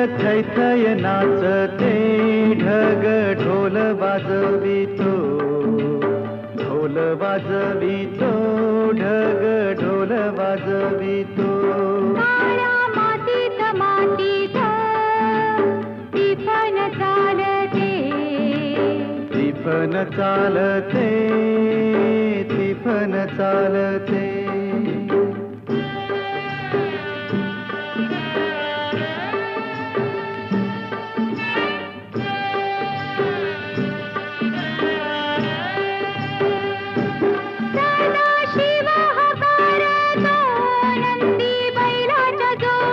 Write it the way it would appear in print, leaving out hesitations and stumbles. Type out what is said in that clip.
थै थै नाचते ढग ढोल वाजवितो, ढोल वाजवितो ढग ढोल वाजवितो. काळ्या मातीत मातीत टिपण चालते, टिपण चालते, टिपण चालते.